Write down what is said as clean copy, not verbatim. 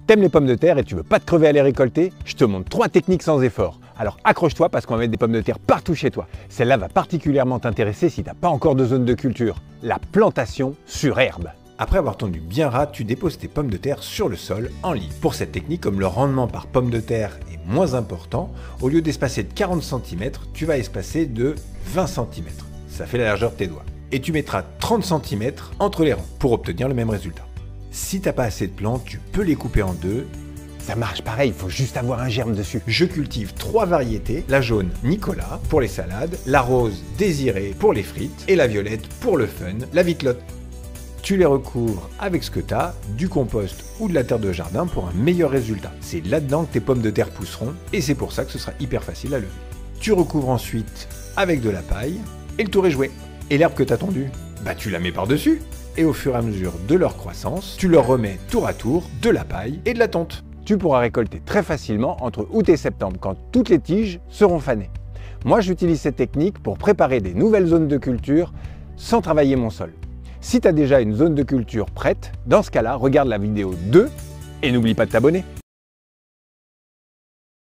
T'aimes les pommes de terre et tu veux pas te crever à les récolter? Je te montre 3 techniques sans effort. Alors accroche-toi parce qu'on va mettre des pommes de terre partout chez toi. Celle-là va particulièrement t'intéresser si t'as pas encore de zone de culture. La plantation sur herbe. Après avoir tondu bien ras, tu déposes tes pommes de terre sur le sol en ligne. Pour cette technique, comme le rendement par pomme de terre est moins important, au lieu d'espacer de 40 cm, tu vas espacer de 20 cm. Ça fait la largeur de tes doigts. Et tu mettras 30 cm entre les rangs pour obtenir le même résultat. Si t'as pas assez de plantes, tu peux les couper en deux. Ça marche pareil, il faut juste avoir un germe dessus. Je cultive 3 variétés, la jaune Nicolas pour les salades, la rose Désirée pour les frites et la violette pour le fun, la vitelotte. Tu les recouvres avec ce que tu as, du compost ou de la terre de jardin pour un meilleur résultat. C'est là-dedans que tes pommes de terre pousseront et c'est pour ça que ce sera hyper facile à lever. Tu recouvres ensuite avec de la paille et le tour est joué. Et l'herbe que tu as tondue, tu la mets par-dessus. Et au fur et à mesure de leur croissance, tu leur remets tour à tour de la paille et de la tonte. Tu pourras récolter très facilement entre août et septembre quand toutes les tiges seront fanées. Moi, j'utilise cette technique pour préparer des nouvelles zones de culture sans travailler mon sol. Si tu as déjà une zone de culture prête, dans ce cas-là, regarde la vidéo 2 et n'oublie pas de t'abonner.